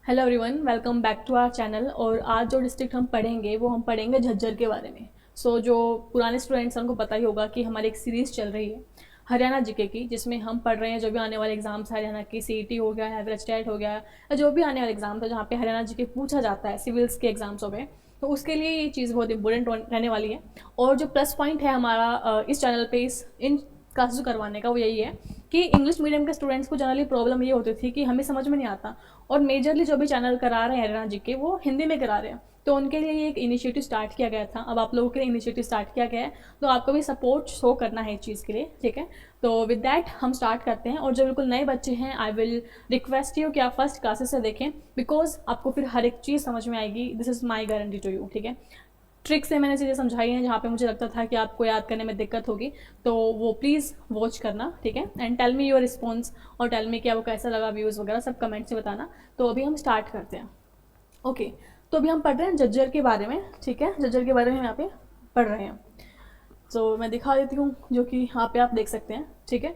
Hello everyone, welcome back to our channel. और आज जो डिस्ट्रिक्ट हम पढ़ेंगे वो हम पढ़ेंगे झज्जर के बारे में। जो पुराने स्टूडेंट्स हैं उनको पता ही होगा कि हमारी एक सीरीज़ चल रही है हरियाणा जीके की, जिसमें हम पढ़ रहे हैं जो भी आने वाले एग्जाम्स हरियाणा की सीईटी हो गया, एवरेज टेट हो गया, या जो भी आने वाले एग्जाम है जहाँ पे हरियाणा जीके पूछा जाता है, सिविल्स के एग्जाम्स हो गए, तो उसके लिए ये चीज़ बहुत इंपॉर्टेंट रहने वाली है। और जो प्लस पॉइंट है हमारा इस चैनल पे इस इन क्लासेस करवाने का वो यही है कि इंग्लिश मीडियम के स्टूडेंट्स को जनरली प्रॉब्लम ये होती थी कि हमें समझ में नहीं आता, और मेजरली जो भी चैनल करा रहे हैं हरियाणा जी के वो हिंदी में करा रहे हैं। तो उनके लिए ये एक इनिशिएटिव स्टार्ट किया गया था, अब आप लोगों के लिए इनिशिएटिव स्टार्ट किया गया है, तो आपको भी सपोर्ट शो करना है इस चीज़ के लिए, ठीक है। तो विद डैट हम स्टार्ट करते हैं। और जो बिल्कुल नए बच्चे हैं, आई विल रिक्वेस्ट यू कि आप फर्स्ट क्लासेस से देखें, बिकॉज आपको फिर हर एक चीज़ समझ में आएगी। This is my guarantee to you, ठीक है। ट्रिक से मैंने चीज़ें समझाई हैं जहाँ पे मुझे लगता था कि आपको याद करने में दिक्कत होगी, तो वो प्लीज़ वॉच करना, ठीक है। And tell me your response, और टेल मी कि आपको कैसा लगा, व्यूज़ वगैरह सब कमेंट से बताना। तो अभी हम स्टार्ट करते हैं। ओके, तो अभी हम पढ़ रहे हैं झज्जर के बारे में, ठीक है। झज्जर के बारे में हम यहाँ पे पढ़ रहे हैं। मैं दिखा देती हूँ, जो कि यहाँ पे आप देख सकते हैं, ठीक है।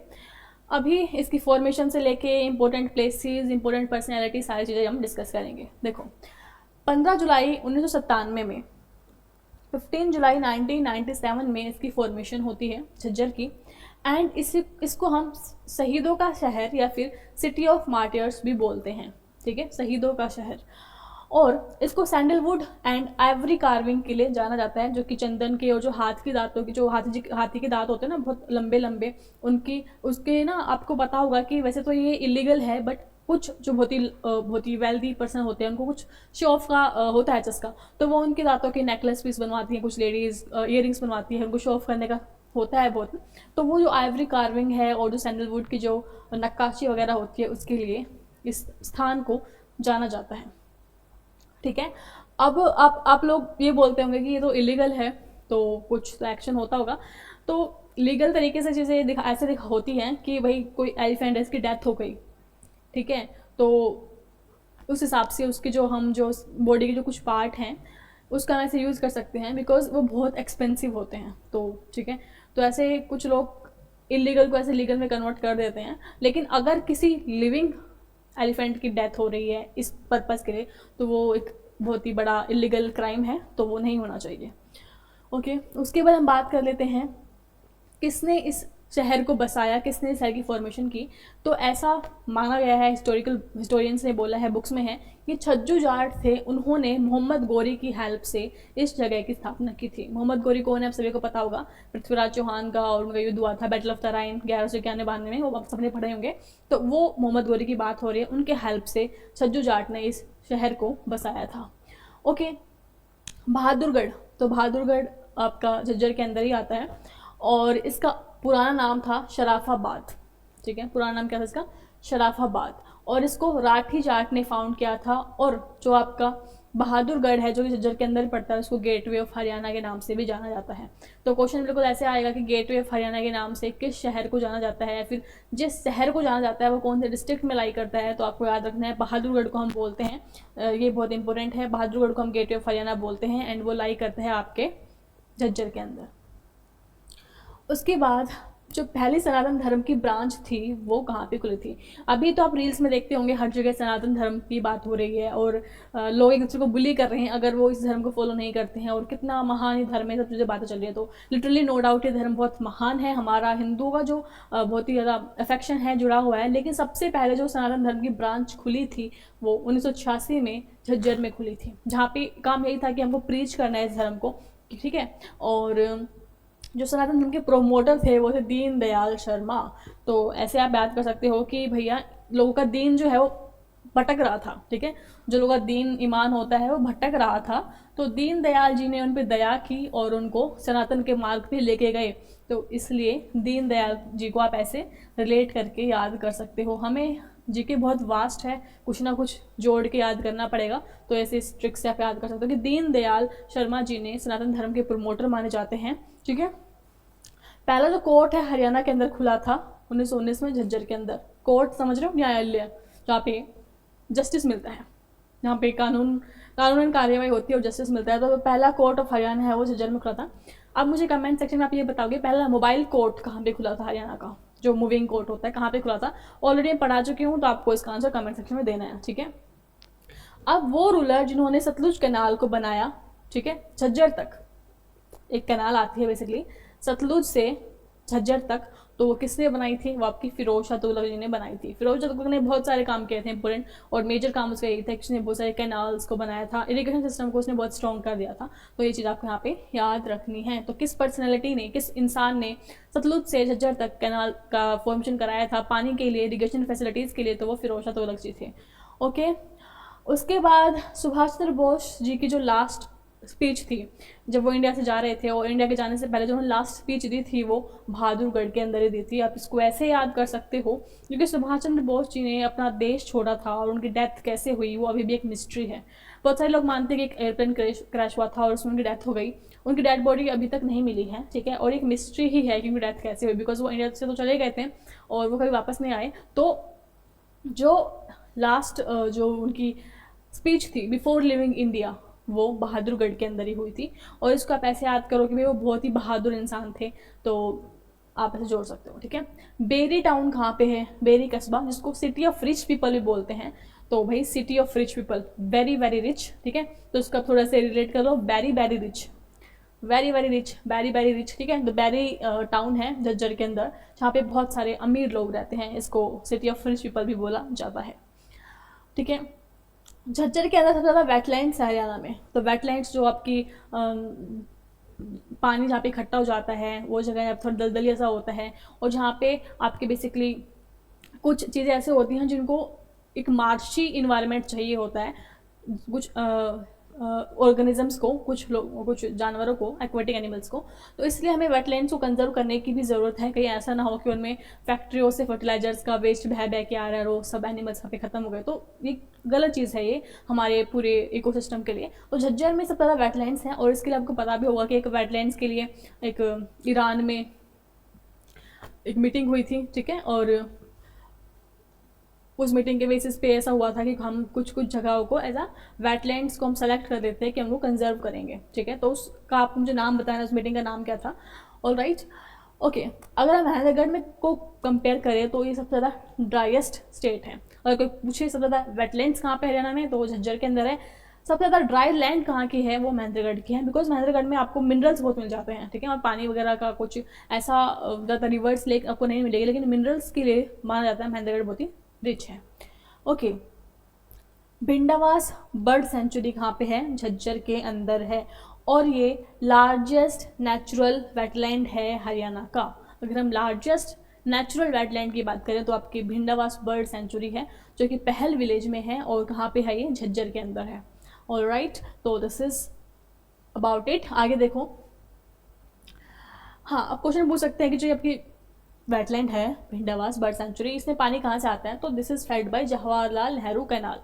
अभी इसकी फॉर्मेशन से लेके इंपॉर्टेंट प्लेसेस, इंपॉर्टेंट पर्सनैलिटी, सारी चीज़ें हम डिस्कस करेंगे। देखो, 15 जुलाई 1997 में, 15 जुलाई 1997 में इसकी फॉर्मेशन होती है झज्जर की। एंड इसको हम शहीदों का शहर या फिर सिटी ऑफ मार्टियर्स भी बोलते हैं, ठीक है, शहीदों का शहर। और इसको सैंडलवुड एंड आइवरी कार्विंग के लिए जाना जाता है, जो कि चंदन के और जो हाथ की दांतों की, जो हाथी के दांत होते हैं ना, बहुत लंबे लंबे, उनकी उसके ना, आपको पता होगा कि वैसे तो ये इलीगल है, बट कुछ जो बहुत ही वेल्दी पर्सन होते हैं उनको कुछ शो ऑफ का होता है चस्का, तो वो उनके दांतों के नेकलेस पीस बनवाती हैं, कुछ लेडीज़ ईयरिंग्स बनवाती है, उनको शो ऑफ करने का होता है बहुत। तो वो जो आइवरी कार्विंग है और जो सैंडलवुड की जो नक्काशी वगैरह होती है, उसके लिए इस स्थान को जाना जाता है, ठीक है। अब आप लोग ये बोलते होंगे कि ये तो इलीगल है, तो कुछ तो एक्शन होता होगा। तो लीगल तरीके से चीज़ें ऐसे होती हैं कि भाई कोई एलिफेंट है, इसकी डेथ हो गई, ठीक है, तो उस हिसाब से उसके जो बॉडी के जो कुछ पार्ट हैं उसका ऐसे यूज़ कर सकते हैं, बिकॉज वो बहुत एक्सपेंसिव होते हैं, तो ठीक है। तो ऐसे कुछ लोग इलीगल को ऐसे लीगल में कन्वर्ट कर देते हैं। लेकिन अगर किसी लिविंग एलिफेंट की डेथ हो रही है इस पर्पज़ के लिए, तो वो एक बहुत ही बड़ा इलीगल क्राइम है, तो वो नहीं होना चाहिए। ओके, उसके बाद हम बात कर लेते हैं किसने इस शहर को बसाया, किसने इस शहर की फॉर्मेशन की। तो ऐसा माना गया है, हिस्टोरियंस ने बोला है, बुक्स में है, कि छज्जू जाट थे, उन्होंने मोहम्मद गोरी की हेल्प से इस जगह की स्थापना की थी। मोहम्मद गोरी कौन है, आप सभी को पता होगा, पृथ्वीराज चौहान का और उनका युद्ध हुआ था, बैटल ऑफ तराइन 1191 में, वो आप सबने पढ़े होंगे। तो वो मोहम्मद गोरी की बात हो रही है, उनके हेल्प से छज्जू जाट ने इस शहर को बसाया था। ओके, बहादुरगढ़, तो बहादुरगढ़ आपका झज्जर के अंदर ही आता है, और इसका पुराना नाम था शराफाबाद, ठीक है, पुराना नाम क्या था इसका, शराफाबाद। और इसको राठी जाट ने फाउंड किया था। और जो आपका बहादुरगढ़ है, जो कि झज्जर के अंदर पड़ता है, उसको गेटवे ऑफ हरियाणा के नाम से भी जाना जाता है। तो क्वेश्चन बिल्कुल ऐसे आएगा कि गेटवे ऑफ हरियाणा के नाम से किस शहर को जाना जाता है, या फिर जिस शहर को जाना जाता है वो कौन से डिस्ट्रिक्ट में लाई करता है। तो आपको याद रखना है, बहादुरगढ़ को हम बोलते हैं, ये बहुत इंपॉर्टेंट है, बहादुरगढ़ को हम गेटवे ऑफ हरियाणा बोलते हैं, एंड वो लाई करते हैं आपके झज्जर के अंदर। उसके बाद जो पहली सनातन धर्म की ब्रांच थी वो कहाँ पे खुली थी। अभी तो आप रील्स में देखते होंगे, हर जगह सनातन धर्म की बात हो रही है, और लोग एक दूसरे को बुली कर रहे हैं अगर वो इस धर्म को फॉलो नहीं करते हैं, और कितना महान ये धर्म है, सब चीज़ें बातें चल रही है। तो लिटरली नो डाउट ये धर्म बहुत महान है, हमारा हिंदुओं का जो बहुत ही ज़्यादा अफेक्शन है, जुड़ा हुआ है। लेकिन सबसे पहले जो सनातन धर्म की ब्रांच खुली थी वो 1986 में झज्जर में खुली थी, जहाँ पे काम यही था कि हमको प्रीच करना है इस धर्म को, ठीक है। और जो सनातन धर्म के प्रोमोटर थे वो थे दीन दयाल शर्मा। तो ऐसे आप याद कर सकते हो कि भैया लोगों का दीन जो है वो भटक रहा था, ठीक है, जो लोगों का दीन ईमान होता है वो भटक रहा था। तो दीन दयाल जी ने उन पर दया की और उनको सनातन के मार्ग पे लेके गए। तो इसलिए दीन दयाल जी को आप ऐसे रिलेट करके याद कर सकते हो। हमें जीके बहुत वास्ट है, कुछ ना कुछ जोड़ के याद करना पड़ेगा, तो ऐसे इस ट्रिक से आप याद कर सकते हो कि दीन दयाल शर्मा जी ने सनातन धर्म के प्रमोटर माने जाते हैं, ठीक है। पहला जो कोर्ट है हरियाणा के अंदर खुला था 1919 में झज्जर के अंदर। कोर्ट समझ रहे हो, न्यायालय, जहाँ पे जस्टिस मिलता है, जहाँ पे कानून कार्यवाही होती है और जस्टिस मिलता है। तो पहला कोर्ट ऑफ हरियाणा है वो झज्जर में खुला था। अब मुझे कमेंट सेक्शन में आप ये बताओगे पहला मोबाइल कोर्ट कहाँ पे खुला था हरियाणा का, जो मूविंग कोर्ट होता है, कहाँ पे खुला था। ऑलरेडी मैं पढ़ा चुकी हूँ, तो आपको इसका आंसर कमेंट सेक्शन में देना है, ठीक है। अब वो रूलर जिन्होंने सतलुज कैनाल को बनाया, ठीक है, झज्जर तक एक कैनाल आती है बेसिकली सतलुज से झज्जर तक, तो वो किसने बनाई थी? वो आपकी फिरोज शाह तुगलक जी ने बनाई थी। फिरोज शाह तुगलक ने बहुत सारे काम किए थे इंपॉर्टेंट, और मेजर काम उसका यही था कि उसने बहुत सारे कैनाल्स को बनाया था, इरिगेशन सिस्टम को उसने बहुत स्ट्रॉन्ग कर दिया था। तो ये चीज़ आपको यहाँ पे याद रखनी है। तो किस पर्सनैलिटी ने, किस इंसान ने सतलुज से झज्जर तक कैनाल का फॉर्मेशन कराया था पानी के लिए, इरीगेशन फैसिलिटीज़ के लिए? तो वो फिरोज शाह तुगलक जी थे। ओके, उसके बाद सुभाष चंद्र बोस जी की जो लास्ट स्पीच थी जब वो इंडिया से जा रहे थे, और इंडिया के जाने से पहले जो उन्होंने लास्ट स्पीच दी थी वो बहादुरगढ़ के अंदर ही दी थी। आप इसको ऐसे याद कर सकते हो क्योंकि सुभाष चंद्र बोस जी ने अपना देश छोड़ा था, और उनकी डेथ कैसे हुई वो अभी भी एक मिस्ट्री है। बहुत सारे लोग मानते हैं कि एक एयरप्लेन क्रैश हुआ था और उसमें उनकी डेथ हो गई, उनकी डेड बॉडी अभी तक नहीं मिली है, ठीक है, और एक मिस्ट्री ही है कि उनकी डेथ कैसे हुई, बिकॉज वो इंडिया से तो चले गए थे और वो कभी वापस नहीं आए। तो जो लास्ट जो उनकी स्पीच थी बिफोर लिविंग इंडिया वो बहादुरगढ़ के अंदर ही हुई थी, और इसको आप ऐसे याद करो कि भाई वो बहुत ही बहादुर इंसान थे, तो आप ऐसे जोड़ सकते हो, ठीक है। बेरी टाउन कहाँ पे है? बेरी कस्बा, जिसको सिटी ऑफ रिच पीपल भी बोलते हैं। तो भाई city of rich people, very very rich, ठीक है, तो इसका थोड़ा सा रिलेट कर लो, very very rich, very very rich, very very rich, ठीक है। तो बेरी टाउन है झज्जर के अंदर जहाँ पे बहुत सारे अमीर लोग रहते हैं, इसको सिटी ऑफ रिच पीपल भी बोला जाता है, ठीक है। झज्जर के अंदर सबसे ज़्यादा वेटलैंड्स है हरियाणा में। तो वेटलैंड्स जो आपकी पानी जहाँ पे इकट्ठा हो जाता है वो जगह थोड़ा दलदली ऐसा होता है, और जहाँ पे आपके बेसिकली कुछ चीज़ें ऐसे होती हैं जिनको एक मार्शी इन्वायरमेंट चाहिए होता है, कुछ ऑर्गेनिजम्स को, कुछ जानवरों को, एक्वेटिक एनिमल्स को। तो इसलिए हमें वेटलैंड्स को कंजर्व करने की भी ज़रूरत है, कहीं ऐसा ना हो कि उनमें फैक्ट्रियों से फर्टिलाइजर्स का वेस्ट बह बह के आ रहा है और सब एनिमल्स यहाँ पे ख़त्म हो गए। तो ये गलत चीज़ है ये हमारे पूरे इकोसिस्टम के लिए। तो झज्जर में सबसे ज़्यादा वेटलैंड्स हैं, और इसके लिए आपको पता भी होगा कि एक वेटलैंड्स के लिए एक ईरान में एक मीटिंग हुई थी, ठीक है, और उस मीटिंग के बेसिस पे ऐसा हुआ था कि हम कुछ कुछ जगहों को एज अ वेटलैंड्स को हम सेलेक्ट कर देते हैं कि हम वो कंजर्व करेंगे, ठीक है। तो उसका आप मुझे नाम बताना, उस मीटिंग का नाम क्या था? All right, okay. अगर हम महेंद्रगढ़ में को कंपेयर करें तो ये सबसे ज़्यादा ड्राइएस्ट स्टेट है। अगर कोई पूछे सबसे ज़्यादा वेटलैंड्स कहाँ पे हरियाणा में, तो वो झज्जर के अंदर है। सबसे ज़्यादा ड्राई लैंड कहाँ की है? वो महेंद्रगढ़ की है, बिकॉज महेंद्रगढ़ में आपको मिनरल्स बहुत मिल जाते हैं, ठीक है, और पानी वगैरह का कुछ ऐसा ज़्यादा रिवर्स लेक आपको नहीं मिलेगी, लेकिन मिनरल्स के लिए माना जाता है महेंद्रगढ़ बहुत ही रिच है। ओके, भिंडावास बर्ड सेंचुरी कहाँ पे है? झज्जर के अंदर है, और ये लार्जेस्ट नेचुरल वेटलैंड है हरियाणा का। अगर हम लार्जेस्ट नेचुरल वेटलैंड की बात करें तो आपकी भिंडावास बर्ड सेंचुरी है, जो कि पहल विलेज में है, और कहाँ पे है? ये झज्जर के अंदर है। ऑल राइट, तो दिस इज अबाउट इट। आगे देखो, हाँ, अब क्वेश्चन पूछ सकते हैं कि जो आपकी वेटलैंड है भिंडावास बर्ड सेंचुरी, इसमें पानी कहाँ से आता है? तो this is fed by Jawaharlal Nehru canal.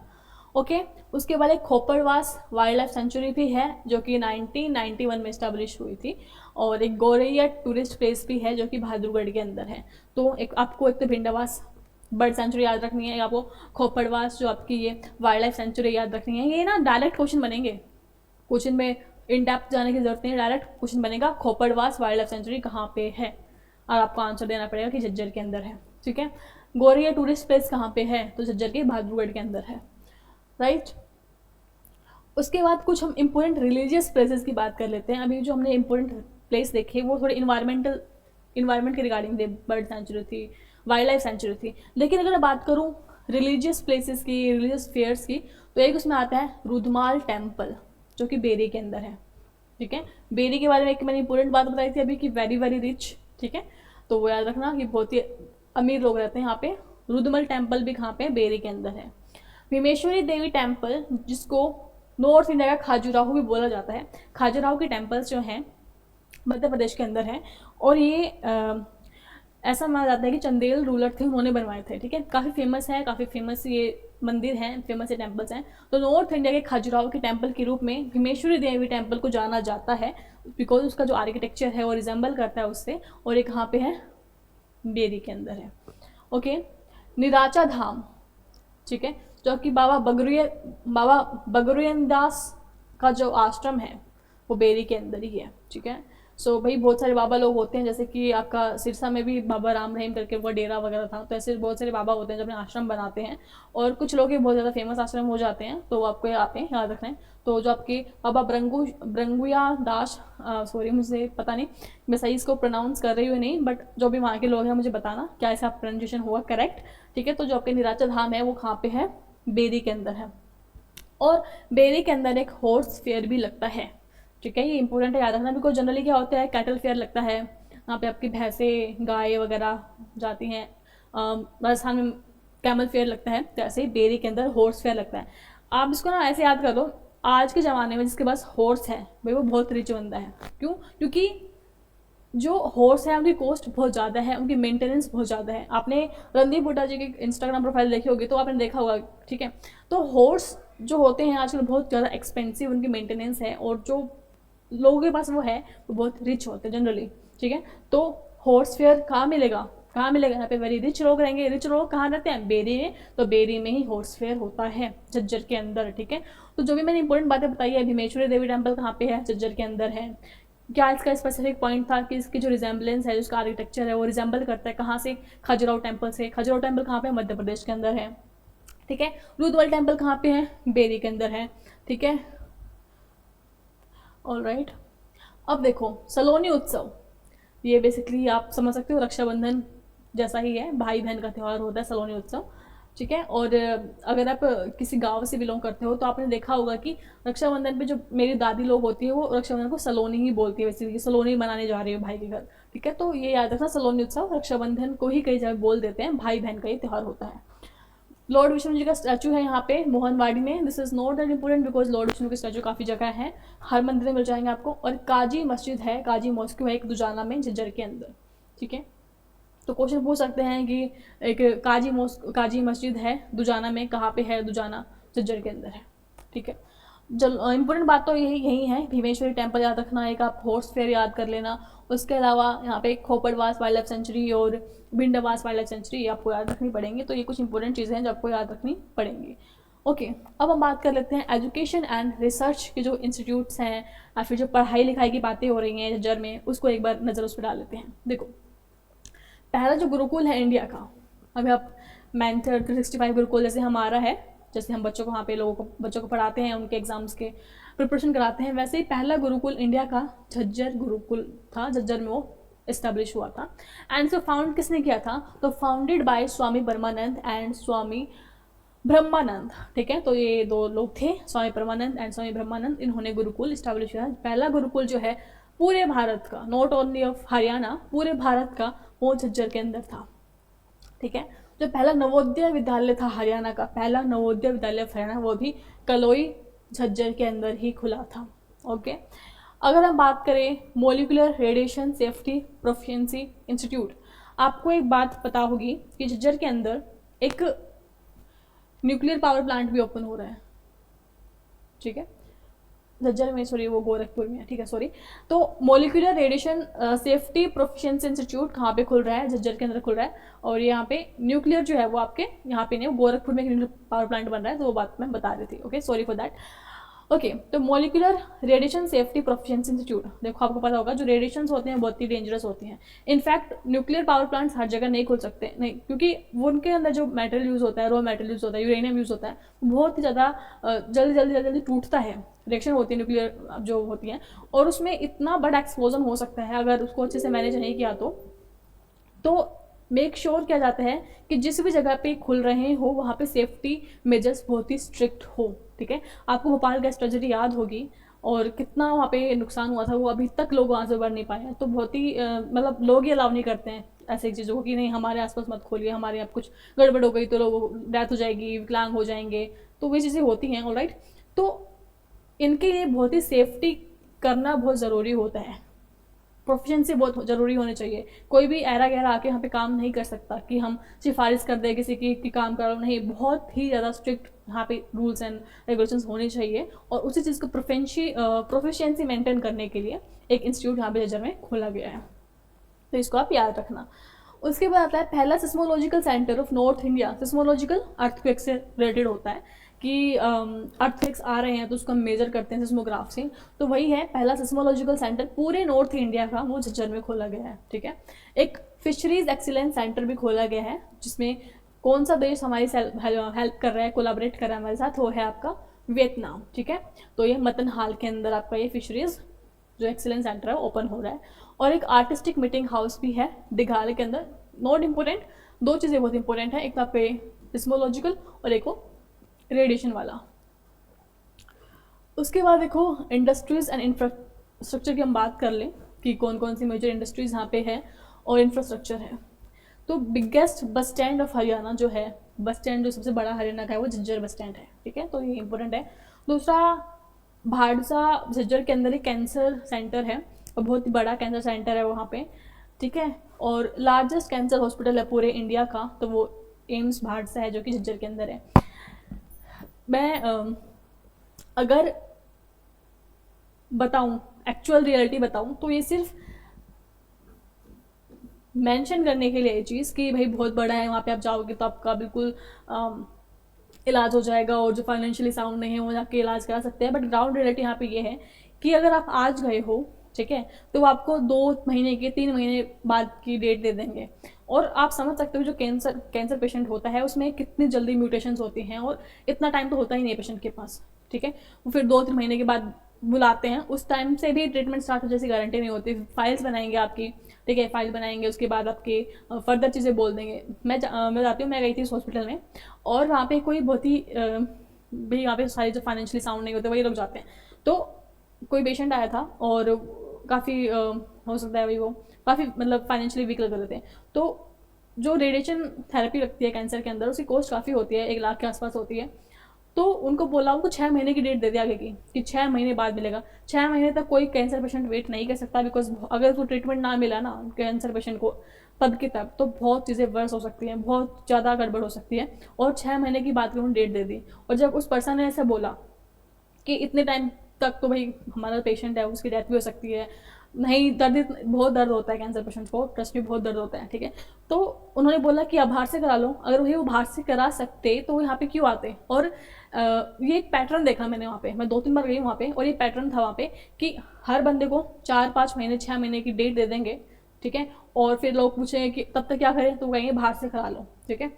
Okay, उसके बाद एक खोपड़वास वाइल्ड लाइफ सेंचुरी भी है जो कि 1991 में इस्टेब्लिश हुई थी, और एक गोरैया टूरिस्ट प्लेस भी है जो कि बहादुरगढ़ के अंदर है। तो एक आपको एक तो भिंडावास बर्ड सेंचुरी याद रखनी है, आपको खोपड़वास जो आपकी ये वाइल्ड लाइफ सेंचुरी याद रखनी है। ये ना डायरेक्ट क्वेश्चन बनेंगे, क्वेश्चन में इन डेप्थ जाने की जरूरत नहीं है, डायरेक्ट क्वेश्चन बनेगा खोपड़वास वाइल्ड लाइफ सेंचुरी कहाँ पे है, और आपको आंसर देना पड़ेगा कि झज्जर के अंदर है, ठीक है। गोरैया टूरिस्ट प्लेस कहाँ पे है? तो झज्जर के बहादुरगढ़ के अंदर है, राइट। उसके बाद कुछ हम इम्पोर्टेंट रिलीजियस प्लेसेस की बात कर लेते हैं। अभी जो हमने इम्पोर्टेंट प्लेस देखे वो थोड़े इन्वायरमेंट के रिगार्डिंग थे, बर्ड सेंचुरी थी, वाइल्ड लाइफ सेंचुरी थी। लेकिन अगर मैं बात करूँ रिलीजियस प्लेसेस की, रिलीजियस फेयर्स की, तो एक उसमें आता है रुधमाल टेम्पल जो कि बेरी के अंदर है, ठीक है। बेरी के बारे में एक मैंने इंपॉर्टेंट बात बताई थी अभी कि वेरी वेरी रिच, ठीक है, तो वो याद रखना कि बहुत ही अमीर लोग रहते हैं यहाँ पे। रुधमल टेम्पल भी कहाँ पे? बेरी के अंदर है। भीमेश्वरी देवी टेम्पल, जिसको नॉर्थ इंडिया का खाजुराहो भी बोला जाता है, खाजुराहो के टेम्पल्स जो हैं मध्य प्रदेश के अंदर हैं, और ये ऐसा माना जाता है कि चंदेल रूलर थे, उन्होंने बनवाए थे, ठीक है। काफ़ी फेमस है, काफ़ी फेमस ये मंदिर हैं, फेमस ये टेम्पल्स हैं। तो नॉर्थ इंडिया के खाजुराहो के टेम्पल के रूप में भीमेश्वरी देवी टेम्पल को जाना जाता है, बिकॉज उसका जो आर्किटेक्चर है वो रिजेंबल करता है उससे, और ये कहाँ पे है? बेरी के अंदर है। ओके, निराचा धाम, ठीक है, जो कि बाबा बगरुयन दास का जो आश्रम है वो बेरी के अंदर ही है, ठीक है। सो भाई बहुत सारे बाबा लोग होते हैं, जैसे कि आपका सिरसा में भी बाबा राम रहीम करके उनका डेरा वगैरह था, तो ऐसे बहुत सारे बाबा होते हैं जो अपने आश्रम बनाते हैं, और कुछ लोग ये बहुत ज़्यादा फेमस आश्रम हो जाते हैं, तो वो आपको आते हैं, याद रखना है। तो जो आपके बाबा ब्रंगुया दास, सॉरी मुझे पता नहीं मैं सही इसको प्रोनाउंस कर रही हूँ नहीं, बट जो भी वहाँ के लोग हैं मुझे बताना क्या ऐसा प्रोनाउंसिएशन हुआ करेक्ट, ठीक है। तो जो आपके नीलाचल धाम है वो कहाँ पे है, बेरी के अंदर है, और बेरी के अंदर एक हॉर्स फेयर भी लगता है, ठीक है। ये इंपॉर्टेंट है, याद रखना, बिकॉज जनरली क्या होता है, कैटल फेयर लगता है, यहाँ पे आपकी भैंसें गाय वगैरह जाती हैं। राजस्थान में कैमल फेयर लगता है, तो ऐसे ही बेरी के अंदर हॉर्स फेयर लगता है। आप इसको ना ऐसे याद कर लो, आज के ज़माने में जिसके पास हॉर्स है भाई वो बहुत रिच बंदा है। क्यों? क्योंकि जो हॉर्स है उनकी कॉस्ट बहुत ज़्यादा है, उनकी मेंटेनेंस बहुत ज़्यादा है। आपने रणदीप हुड्डा जी की इंस्टाग्राम प्रोफाइल देखी होगी तो आपने देखा होगा, ठीक है। तो हॉर्स जो होते हैं आजकल बहुत ज़्यादा एक्सपेंसिव उनकी मेंटेनेंस है, और जो लोगों के पास वो है वो बहुत रिच होते हैं जनरली, ठीक है। तो हॉर्स फेयर कहाँ मिलेगा, कहाँ मिलेगा, यहाँ पे वेरी रिच लोग रहेंगे। रिच लोग कहाँ रहते हैं, बेरी में, तो बेरी में ही हॉर्स फेयर होता है, झज्जर के अंदर, ठीक है। तो जो भी मैंने इंपॉर्टेंट बातें बताई है, भीमेश्वरी देवी टेम्पल कहाँ पे है, झज्जर के अंदर है। क्या इसका स्पेसिफिक पॉइंट था कि इसकी जो रिजेंबलेंस है, जिसका आर्किटेक्चर है वो रिजेंबल करता है कहाँ से, खजुराहो टेम्पल से। खजुराहो टेम्पल कहाँ पे है, मध्य प्रदेश के अंदर है, ठीक है। रुद्रवाल टेम्पल कहाँ पे है, बेरी के अंदर है, ठीक है। ऑल राइट, अब देखो सलोनी उत्सव, ये बेसिकली आप समझ सकते हो रक्षाबंधन जैसा ही है, भाई बहन का त्यौहार होता है सलोनी उत्सव, ठीक है। और अगर आप किसी गांव से बिलोंग करते हो तो आपने देखा होगा कि रक्षाबंधन पे जो मेरी दादी लोग होती है वो रक्षाबंधन को सलोनी ही बोलती है, बेसिकली सलोनी मनाने जा रही है भाई के घर, ठीक है। तो ये याद रखना, सलोनी उत्सव रक्षाबंधन को ही कई जगह बोल देते हैं, भाई बहन का ही त्यौहार होता है। लॉर्ड विष्णु जी का स्टैचू है यहाँ पे मोहनवाड़ी में। This is not that important because Lord Vishnu के स्टैचू काफ़ी जगह है, हर मंदिर में मिल जाएंगे आपको। और काजी मस्जिद है, काजी मॉस्क्यू है एक दुजाना में, झज्जर के अंदर, ठीक है। तो क्वेश्चन पूछ सकते हैं कि एक काजी मस्जिद है दुजाना में, कहाँ पे है दुजाना, झज्जर के अंदर है, ठीक है। इंपॉर्टेंट बात तो यही है, भीमेश्वरी टेम्पल याद रखना, एक आप हॉर्स फेयर याद कर लेना। उसके अलावा यहाँ पे खोपड़वास वाइल्ड लाइफ सेंचुरी और भिंडवास वाइल्ड लाइफ सेंचुरी आपको याद रखनी पड़ेंगी। तो ये कुछ इंपॉर्टेंट चीज़ें हैं जो आपको याद रखनी पड़ेंगी। ओके, अब हम बात कर लेते हैं एजुकेशन एंड रिसर्च के जो इंस्टीट्यूट्स हैं या फिर जो पढ़ाई लिखाई की बातें हो रही हैं झज्जर में, उसको एक बार नज़र उस पर डाल लेते हैं। देखो, पहला जो गुरुकुल है इंडिया का, अभी आप मेंटर 365 गुरुकुल जैसे हमारा है, जैसे हम बच्चों को वहाँ पे बच्चों को पढ़ाते हैं, उनके एग्जाम्स के प्रिपरेशन कराते हैं, वैसे ही पहला गुरुकुल इंडिया का झज्जर गुरुकुल था, झज्जर में वो इस्टेब्लिश हुआ था। एंड इसको फाउंड किसने किया था, तो founded by Swami Paramanand and Swami Brahmanand, ठीक है। तो ये दो लोग थे, स्वामी परमानंद एंड स्वामी ब्रह्मानंद, इन्होंने गुरुकुल इस्टेब्लिश किया। पहला गुरुकुल जो है पूरे भारत का, नॉट ओनली ऑफ हरियाणा, पूरे भारत का, वो झज्जर के अंदर था, ठीक है। जो पहला नवोदय विद्यालय था हरियाणा का, पहला नवोदय विद्यालय हरियाणा, वो भी कलोई झज्जर के अंदर ही खुला था। ओके, अगर हम बात करें molecular radiation safety proficiency institute, आपको एक बात पता होगी कि झज्जर के अंदर एक न्यूक्लियर पावर प्लांट भी ओपन हो रहा है, ठीक है। झज्जर में, सॉरी वो गोरखपुर में है, ठीक है, सॉरी। तो molecular radiation safety proficiency institute कहाँ पे खुल रहा है, झज्जर के अंदर खुल रहा है। और यहाँ पे न्यूक्लियर जो है वो आपके यहाँ पे नहीं, वो गोरखपुर में न्यूक्लियर पावर प्लांट बन रहा है, तो वो बात मैं बता रही थी। Okay, sorry for that. Okay, तो molecular radiation safety proficiency institute, देखो आपको पता होगा जो रेडिएशंस होते हैं बहुत ही डेंजरस होती हैं। इनफैक्ट न्यूक्लियर पावर प्लांट्स हर जगह नहीं खुल सकते, नहीं, क्योंकि वो उनके अंदर जो मेटल यूज़ होता है, रॉ मेटल यूज़ होता है, यूरेनियम यूज़ होता है, बहुत ही ज़्यादा जल्दी जल्दी जल्दी जल्दी टूटता है, रिएक्शन होती है न्यूक्लियर जो होती हैं, और उसमें इतना बड़ा एक्सप्लोजन हो सकता है अगर उसको अच्छे से मैनेज नहीं किया तो मेक श्योर किया जाता है कि जिस भी जगह पे खुल रहे हो वहाँ पे सेफ्टी मेजर्स बहुत ही स्ट्रिक्ट हो, ठीक है। आपको भोपाल गैस ट्रेजेडी याद होगी, और कितना वहाँ पे नुकसान हुआ था, वो अभी तक लोग वहाँ से बढ़ नहीं पाए हैं। तो बहुत ही मतलब लोग ही अलाउ नहीं करते हैं ऐसे चीज़ों को कि नहीं हमारे आसपास मत खोलिए, हमारे यहाँ कुछ गड़बड़ हो गई तो लोग डेथ हो जाएगी, विकलांग हो जाएंगे, तो वो चीज़ें होती हैं। ऑलराइट, तो इनके लिए बहुत ही सेफ्टी करना बहुत ज़रूरी होता है, प्रोफिशिएंसी बहुत ज़रूरी होनी चाहिए। कोई भी ऐरा गहरा आके यहाँ पे काम नहीं कर सकता कि हम सिफारिश कर दें किसी की काम करो, नहीं, बहुत ही ज़्यादा स्ट्रिक्ट यहाँ पे रूल्स एंड रेगुलेशंस होने चाहिए। और उसी चीज़ को प्रोफिशिएंसी मेंटेन करने के लिए एक इंस्टीट्यूट यहाँ पे झज्जर में खोला गया है, तो इसको आप याद रखना। उसके बाद आता है पहला seismological centre of north India. Seismological earthquake से रिलेटेड होता है कि अर्थक्वेक्स आ रहे हैं तो उसको हम मेजर करते हैं सिस्मोग्राफ से, तो वही है पहला सिस्मोलॉजिकल सेंटर पूरे नॉर्थ इंडिया का, वो झज्जर में खोला गया है। ठीक है, एक फिशरीज एक्सीलेंस सेंटर भी खोला गया है, जिसमें कौन सा देश हमारी हेल्प कर रहा है, कोलाबरेट कर रहा है हमारे साथ, वो है आपका वियतनाम। ठीक है, तो ये मतन हाल के अंदर आपका ये फिशरीज जो एक्सीलेंस सेंटर है ओपन हो रहा है। और एक आर्टिस्टिक मीटिंग हाउस भी है दिघाल के अंदर। नॉट इम्पोर्टेंट, दो चीज़ें बहुत इंपॉर्टेंट है, एक तो आपके सिस्मोलॉजिकल और एक वो रेडिएशन वाला। उसके बाद देखो इंडस्ट्रीज एंड इंफ्रास्ट्रक्चर की हम बात कर लें कि कौन कौन सी मेजर इंडस्ट्रीज यहाँ पे है और इंफ्रास्ट्रक्चर है। तो biggest bus stand of Haryana जो है, बस स्टैंड जो सबसे बड़ा हरियाणा का है वो झज्जर बस स्टैंड है। ठीक है, तो ये इंपॉर्टेंट है। दूसरा, भाड़सा झज्जर के अंदर एक कैंसर सेंटर है और बहुत ही बड़ा कैंसर सेंटर है वहाँ पे। ठीक है, और लार्जेस्ट कैंसर हॉस्पिटल है पूरे इंडिया का, तो वो एम्स भाड़सा है जो कि झज्जर के अंदर है। मैं अगर बताऊं, एक्चुअल रियलिटी बताऊं, तो ये सिर्फ मेंशन करने के लिए ये चीज़ कि भाई बहुत बड़ा है, वहाँ पे आप जाओगे तो आपका बिल्कुल इलाज हो जाएगा, और जो फाइनेंशियली साउंड नहीं है वो जाके इलाज करा सकते हैं। बट ग्राउंड रियलिटी यहाँ पे ये है कि अगर आप आज गए हो, ठीक है, तो वो आपको 2 महीने के 3 महीने बाद की डेट दे देंगे। और आप समझ सकते हो जो कैंसर पेशेंट होता है उसमें कितनी जल्दी म्यूटेशंस होती हैं, और इतना टाइम तो होता ही नहीं पेशेंट के पास। ठीक है, वो फिर 2-3 महीने के बाद बुलाते हैं, उस टाइम से भी ट्रीटमेंट स्टार्ट हो जैसी गारंटी नहीं होती। फाइल्स बनाएंगे आपकी, ठीक है, फाइल बनाएंगे, उसके बाद आपके फर्दर चीज़ें बोल देंगे। मैं जाती हूँ, मैं गई थी इस हॉस्पिटल में, और वहाँ पे कोई बहुत ही भाई वहाँ पे सारे जो फाइनेंशियली साउंड नहीं होते वही लोग जाते हैं। तो कोई पेशेंट आया था और काफ़ी हो सकता है भाई वो काफ़ी मतलब फाइनेंशियली वीक लग रहे थे। तो जो रेडिएशन थेरेपी लगती है कैंसर के अंदर, उसकी कॉस्ट काफ़ी होती है, 1 लाख के आसपास होती है। तो उनको बोला, उनको 6 महीने की डेट दे दी आगे की कि 6 महीने बाद मिलेगा। 6 महीने तक कोई कैंसर पेशेंट वेट नहीं कर सकता, बिकॉज अगर वो ट्रीटमेंट ना मिला ना कैंसर पेशेंट को तब की तब, तो बहुत चीज़ें वर्स हो सकती हैं, बहुत ज़्यादा गड़बड़ हो सकती है। और 6 महीने की बात की उन्होंने डेट दे दी। और जब उस पर्सन ने ऐसा बोला कि इतने टाइम तक तो भाई हमारा पेशेंट है, उसकी डेथ भी हो सकती है, नहीं दर्द, बहुत दर्द होता है कैंसर पेशेंट को, ट्रस्ट में बहुत दर्द होता है। ठीक है, तो उन्होंने बोला कि आप बाहर से करा लो। अगर वही वो बाहर से करा सकते तो यहाँ पे क्यों आते। और ये एक पैटर्न देखा मैंने वहाँ पे, मैं 2-3 बार गई वहाँ पे, और ये पैटर्न था वहाँ पे कि हर बंदे को 4-5 महीने 6 महीने की डेट दे देंगे। ठीक है, और फिर लोग पूछेंगे कि तब तक क्या करें, तो कहेंगे बाहर से करा लो। ठीक है,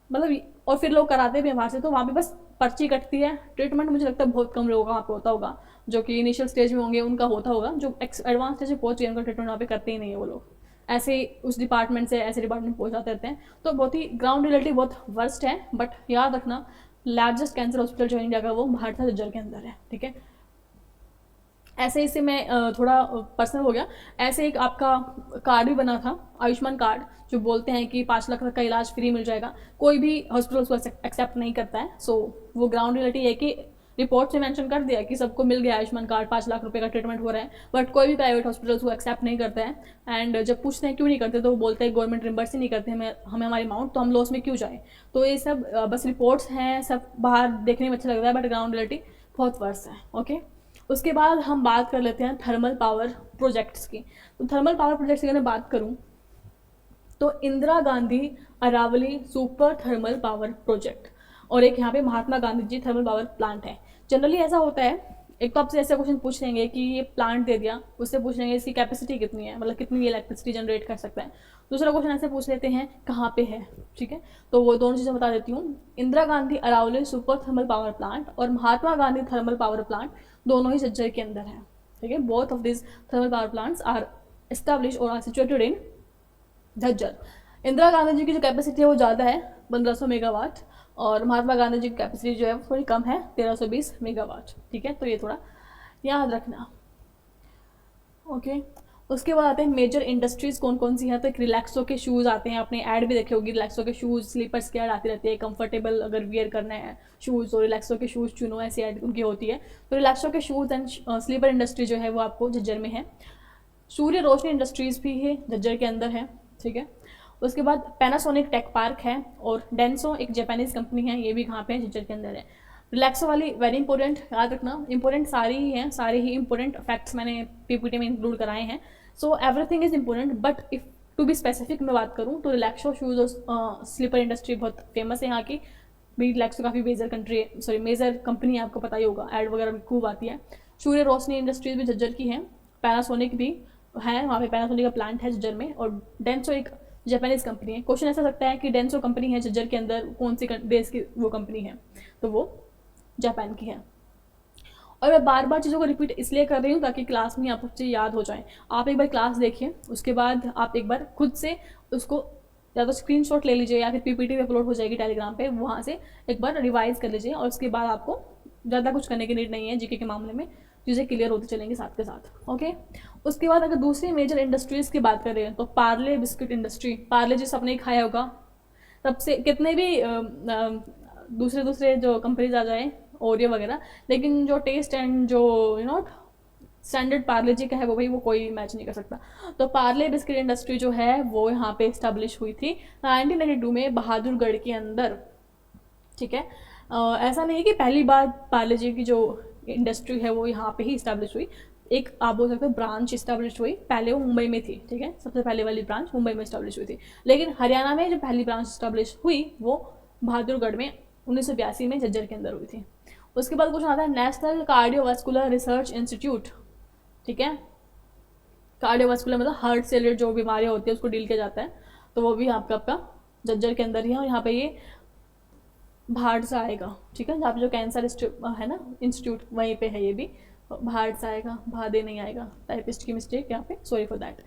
मतलब, और फिर लोग कराते भी हैं बाहर से, तो वहाँ पे बस पर्ची कटती है। ट्रीटमेंट मुझे लगता है बहुत कम लोगों का वहाँ पे होता होगा, जो कि इनिशियल स्टेज में होंगे उनका होता होगा, जो एडवांस स्टेज में पहुँच गए उनका ट्रीटमेंट वहाँ पे करते ही नहीं है वो लोग, ऐसे ही उस डिपार्टमेंट से ऐसे डिपार्टमेंट पहुँच जाते रहते हैं। तो बहुत ही ग्राउंड रियलिटी बहुत वर्स्ट है। बट याद रखना, लार्जेस्ट कैंसर हॉस्पिटल जो इंडिया का वो भाड़सा झज्जर के अंदर है। ठीक है, ऐसे इससे मैं थोड़ा पर्सनल हो गया। ऐसे एक आपका कार्ड भी बना था, आयुष्मान कार्ड, जो बोलते हैं कि 5 लाख तक का इलाज फ्री मिल जाएगा, कोई भी हॉस्पिटल उसको एक्सेप्ट नहीं करता है। सो वो ग्राउंड रियलिटी है कि रिपोर्ट से मेंशन कर दिया कि सबको मिल गया आयुष्मान कार्ड, 5 लाख रुपए का ट्रीटमेंट हो रहा है, बट कोई भी प्राइवेट हॉस्पिटल उसको एक्सेप्ट नहीं करता है। एंड जब पूछते हैं क्यों नहीं करते, तो वो बोलते हैं गवर्नमेंट रिम्बर्स ही नहीं करते हमें हमारी अमाउंट, तो हम लॉस में क्यों जाए। तो ये सब बस रिपोर्ट्स हैं, सब बाहर देखने में अच्छा लग रहा है, बट ग्राउंड रियलिटी बहुत वर्स है। ओके, उसके बाद हम बात कर लेते हैं थर्मल पावर प्रोजेक्ट्स की। तो थर्मल पावर प्रोजेक्ट्स की अगर मैं बात करूं, तो Indira Gandhi Aravalli super thermal power project, और एक यहाँ पे Mahatma Gandhi ji thermal power plant है। जनरली ऐसा होता है, एक तो आपसे ऐसे क्वेश्चन पूछ लेंगे कि ये प्लांट दे दिया, उससे पूछ लेंगे इसकी कैपेसिटी कितनी है, मतलब कितनी इलेक्ट्रिसिटी जनरेट कर सकता है। दूसरा क्वेश्चन ऐसे पूछ लेते हैं कहाँ पे है। ठीक है, तो वो दोनों चीज़ें बता देती हूँ। Indira Gandhi Aravalli super thermal power plant और Mahatma Gandhi thermal power plant दोनों ही झज्जर के अंदर है। ठीक है, both of this thermal power plants are established और are situated in Jhajjar. Indira Gandhi ji की जो कैपेसिटी है वो ज़्यादा है, 1500 मेगावाट, और महात्मा गांधी जी की कैपेसिटी जो है वो थोड़ी कम है, 1320 मेगावाट। ठीक है, तो ये थोड़ा याद रखना। ओके, उसके बाद आते हैं मेजर इंडस्ट्रीज़ कौन कौन सी हैं। तो एक रिलैक्सो के शूज़ आते हैं, आपने ऐड भी देखे होगी, रिलैक्सो के शूज़ स्लीपर्स की ऐड आती रहती है, कंफर्टेबल अगर वियर करना है शूज़ तो रिलैक्सो के शूज़ चुनो, ऐसी ऐड उनकी होती है। तो रिलैक्सो के शूज़ एंड स्लीपर इंडस्ट्री जो है वो आपको झज्जर में है। सूर्य रोशनी इंडस्ट्रीज़ भी है, झज्जर के अंदर है। ठीक है, उसके बाद पैनासोनिक टेक पार्क है, और डेंसो एक जापानीज कंपनी है, ये भी कहाँ पे है, झज्जर के अंदर है। रिलैक्सो वाली वेरी इंपॉर्टेंट, याद रखना, इंपॉर्टेंट सारी ही हैं, सारे ही इंपॉर्टेंट फैक्ट्स मैंने पीपीटी में इंक्लूड कराए हैं। So everything is important, but if to be specific मैं बात करूँ तो रिलैक्सो शूज़ और स्लीपर इंडस्ट्री बहुत फेमस है यहाँ की, BRILAX तो काफ़ी मेजर मेजर कंपनी है, आपको पता ही होगा, ऐड वगैरह भी खूब आती है। सूर्य रोशनी इंडस्ट्रीज भी झज्जर की है। पैनासोनिक भी है, वहाँ पे पैनासोनिक का प्लांट है झज्जर में। और डेंसो एक जापानीज कंपनी है। क्वेश्चन ऐसा सकता है कि डेंसो कंपनी है झज्जर के अंदर, कौन सी देश की वो कंपनी है, तो वो जापान की है। और मैं बार बार चीज़ों को रिपीट इसलिए कर रही हूँ ताकि क्लास में आपको चीज़ याद हो जाए। आप एक बार क्लास देखिए, उसके बाद आप एक बार खुद से उसको या तो स्क्रीनशॉट ले लीजिए या फिर PPT अपलोड हो जाएगी टेलीग्राम पे, वहाँ से एक बार रिवाइज कर लीजिए। और उसके बाद आपको ज़्यादा कुछ करने की नीड नहीं है, जीके के मामले में चीज़ें क्लियर होती चलेंगी साथ के साथ। ओके, उसके बाद अगर दूसरी मेजर इंडस्ट्रीज़ की बात करें तो पार्ले बिस्किट इंडस्ट्री, पार्ले जिस आपने खाया होगा, तब से कितने भी दूसरे दूसरे जो कंपनीज आ जाए, ओरियो वगैरह, लेकिन जो टेस्ट एंड जो स्टैंडर्ड पार्ले जी का है वो भाई वो कोई मैच नहीं कर सकता। तो पार्ले बिस्किट इंडस्ट्री जो है वो यहाँ पे इस्टेब्लिश हुई थी 1992 में बहादुरगढ़ के अंदर। ठीक है, ऐसा नहीं है कि पहली बार पार्ले जी की जो इंडस्ट्री है वो यहाँ पे ही इस्टेब्लिश हुई। एक आप बोल सकते हो ब्रांच इस्टेब्लिश हुई, पहले वो मुंबई में थी। ठीक है, सबसे पहले वाली ब्रांच मुंबई में इस्टेब्लिश हुई थी, लेकिन हरियाणा में जो पहली ब्रांच इस्टेब्लिश हुई वो बहादुरगढ़ में 1982 में झज्जर के अंदर हुई थी। उसके बाद क्वेश्चन आता है नेशनल कार्डियोवास्कुलर रिसर्च इंस्टीट्यूट। ठीक है, कार्डियोवास्कुलर मतलब हार्ट से रिलेटेड जो बीमारियाँ होती है उसको डील किया जाता है, तो वो भी आपका झज्जर के अंदर ही है। और यहाँ पे ये भाड़ से आएगा। ठीक है, जहाँ पे जो कैंसर है ना इंस्टीट्यूट, वहीं पे है ये भी। भाड़ से आएगा, भादे नहीं आएगा, टाइपिस्ट की मिस्टेक यहाँ पे, सॉरी फॉर दैट।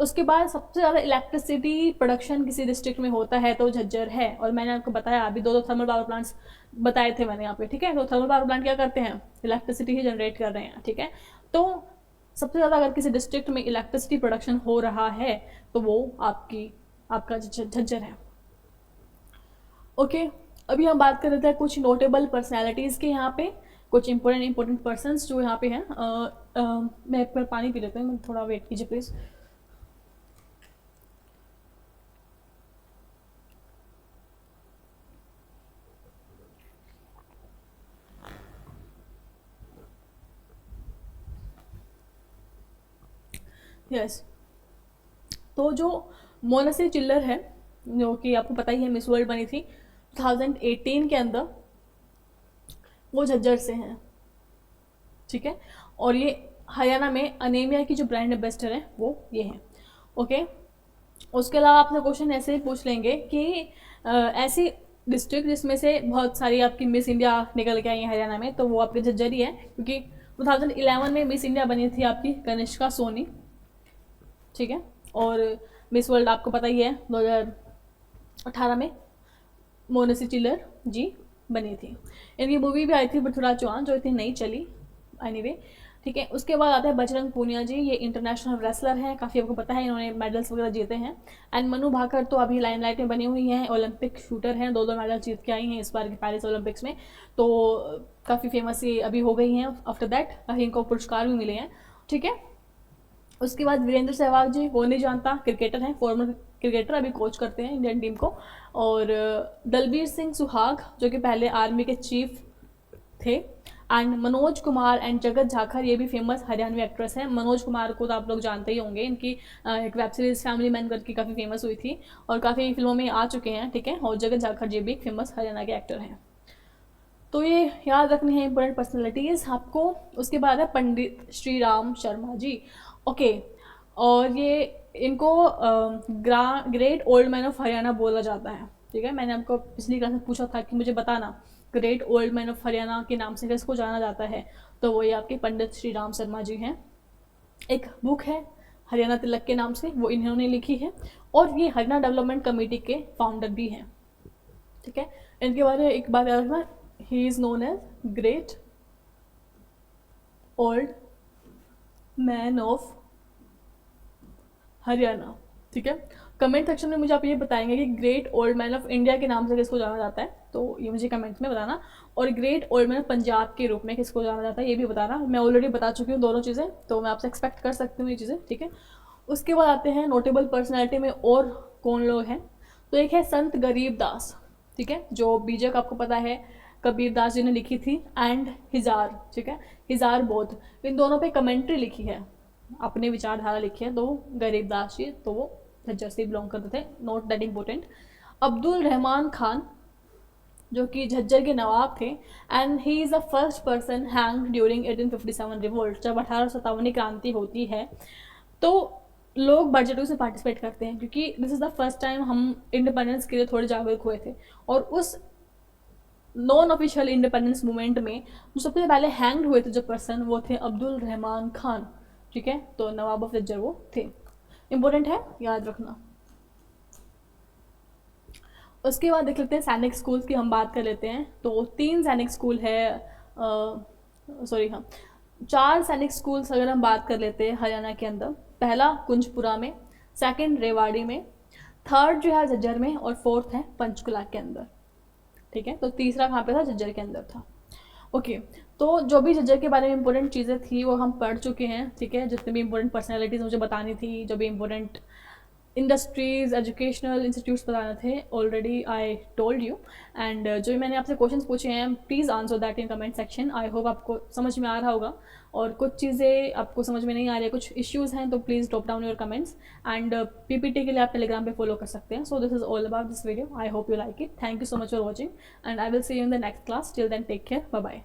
उसके बाद सबसे ज़्यादा इलेक्ट्रिसिटी प्रोडक्शन किसी डिस्ट्रिक्ट में होता है तो झज्जर है। और मैंने आपको बताया अभी दो थर्मल पावर प्लांट्स बताए थे मैंने यहाँ पे। ठीक है, तो थर्मल पावर प्लांट क्या करते हैं, इलेक्ट्रिसिटी ही जनरेट कर रहे हैं। ठीक है, तो सबसे ज़्यादा अगर किसी डिस्ट्रिक्ट में इलेक्ट्रिसिटी प्रोडक्शन हो रहा है तो वो आपका झज्जर है। ओके, अभी हम बात कर रहे थे कुछ नोटेबल पर्सनैलिटीज़ के, यहाँ पे कुछ इंपॉर्टेंट पर्सनस जो यहाँ पे हैं। मैं एक बार पानी पी लेता हूँ, थोड़ा वेट कीजिए प्लीज़। यस, तो जो मोनासी चिल्लर है, जो कि आपको पता ही है मिस वर्ल्ड बनी थी 2018 के अंदर, वो झज्जर से हैं। ठीक है, और ये हरियाणा में अनेमिया की जो ब्रांड एम्बेसडर है वो ये हैं। ओके, उसके अलावा आपसे क्वेश्चन ऐसे ही पूछ लेंगे कि ऐसी डिस्ट्रिक्ट जिसमें से बहुत सारी आपकी मिस इंडिया निकल के आई है हरियाणा में, तो वो आपके झज्जर ही है, क्योंकि 2011 में मिस इंडिया बनी थी आपकी कनिष्का सोनी। ठीक है, और मिस वर्ल्ड आपको पता ही है 2018 में मोनासी चिल्लर जी बनी थी। इनकी मूवी भी आई थी पृथ्वीराज चौहान, जो इतनी नहीं चली। एनीवे, ठीक है, उसके बाद आता है बजरंग पूनिया जी। ये इंटरनेशनल रेसलर हैं, काफ़ी आपको पता है, इन्होंने मेडल्स वगैरह जीते हैं। एंड मनु भाकर तो अभी लाइमलाइट में बनी हुई हैं, ओलंपिक शूटर हैं, दो मेडल जीत के आई हैं इस बार के पेरिस ओलंपिक्स में, तो काफ़ी फेमस ये अभी हो गई हैं। आफ्टर दैट इनको पुरस्कार भी मिले हैं। ठीक है, उसके बाद वीरेंद्र सहवाग जी, वो नहीं जानता, क्रिकेटर हैं, फॉर्मर क्रिकेटर, अभी कोच करते हैं इंडियन टीम को। और दलबीर सिंह सुहाग जो कि पहले आर्मी के चीफ थे। एंड मनोज कुमार एंड जगत झाखर, ये भी फेमस हरियाणवी एक्ट्रेस हैं। मनोज कुमार को तो आप लोग जानते ही होंगे, इनकी एक वेब सीरीज फैमिली मैन करके काफ़ी फेमस हुई थी और काफ़ी फिल्मों में आ चुके हैं। ठीक है, और जगत झाखर जी भी एक फेमस हरियाणा के एक्टर हैं। तो ये याद रखने हैं इंपॉर्टेंट पर्सनैलिटीज़ आपको। उसके बाद है पंडित श्री राम शर्मा जी। ओके, और ये इनको great old man of Haryana बोला जाता है। ठीक है, मैंने आपको पिछली क्लास में पूछा था कि मुझे बताना great old man of Haryana के नाम से किसको जाना जाता है, तो वो ये आपके पंडित श्री राम शर्मा जी हैं। एक बुक है हरियाणा तिलक के नाम से, वो इन्होंने लिखी है, और ये हरियाणा डेवलपमेंट कमेटी के फाउंडर भी हैं। ठीक है, इनके बारे में एक बात याद रखना, he is known as great old man of Haryana. ठीक है, कमेंट सेक्शन में मुझे आप ये बताएंगे कि great old man of India के नाम से किसको जाना जाता है, तो ये मुझे कमेंट्स में बताना। और great old man of Punjab के रूप में किसको जाना जाता है ये भी बताना। मैं ऑलरेडी बता चुकी हूँ दोनों चीज़ें, तो मैं आपसे एक्सपेक्ट कर सकती हूँ ये चीज़ें। ठीक है, उसके बाद आते हैं नोटेबल पर्सनैलिटी में और कौन लोग हैं, तो एक है संत गरीब दास। ठीक है, जो बीजक आपको पता है कबीर दास जी ने लिखी थी, एंड हिजार। ठीक है, हिजार बौद्ध, इन दोनों पे कमेंट्री लिखी है, अपने विचारधारा लिखी है। तो गरीब दास जी तो वो झज्जर से बिलोंग करते थे, not that important. Abdul Rahman Khan जो कि झज्जर के नवाब थे, and he is the first person hang during 1857 revolt. जब 1857 क्रांति होती है तो लोग बढ़ चढ़ से पार्टिसिपेट करते हैं, क्योंकि this is the first time हम इंडिपेंडेंस के लिए थोड़े जागरूक हुए थे। और उस नॉन ऑफिशियल इंडिपेंडेंस मूवमेंट में जो सबसे पहले हैंग्ड हुए थे जो पर्सन, वो थे अब्दुल रहमान खान। ठीक है, तो नवाब ऑफ झज्जर वो थे। इम्पोर्टेंट है, याद रखना। उसके बाद देख लेते हैं सैनिक स्कूल्स की हम बात कर लेते हैं। तो 3 सैनिक स्कूल है, सॉरी हाँ 4 सैनिक स्कूल्स अगर हम बात कर लेते हैं हरियाणा के अंदर। पहला कुंजपुरा में, सेकंड रेवाड़ी में, थर्ड जो है झज्जर में, और फोर्थ है पंचकुला के अंदर। ठीक है, तो तीसरा कहाँ पे था? झज्जर के अंदर था। ओके, तो जो भी झज्जर के बारे में इंपॉर्टेंट चीज़ें थी वो हम पढ़ चुके हैं। ठीक है, जितने भी इंपॉर्टेंट पर्सनैलिटीज़ मुझे बतानी थी, जो भी इंपॉर्टेंट इंडस्ट्रीज़, एजुकेशनल इंस्टीट्यूट्स बताने थे, already I told you. And जो भी मैंने आपसे क्वेश्चंस पूछे हैं, please answer that in comment section. I hope आपको समझ में आ रहा होगा, और कुछ चीज़ें आपको समझ में नहीं आ रही है, कुछ इश्यूज़ हैं, तो please drop down your comments. And PPT के लिए आप टेलीग्राम पे फॉलो कर सकते हैं। So this is all about this video. I hope you like it. Thank you so much for watching, and I will see you in the next class. Till then take care, bye bye.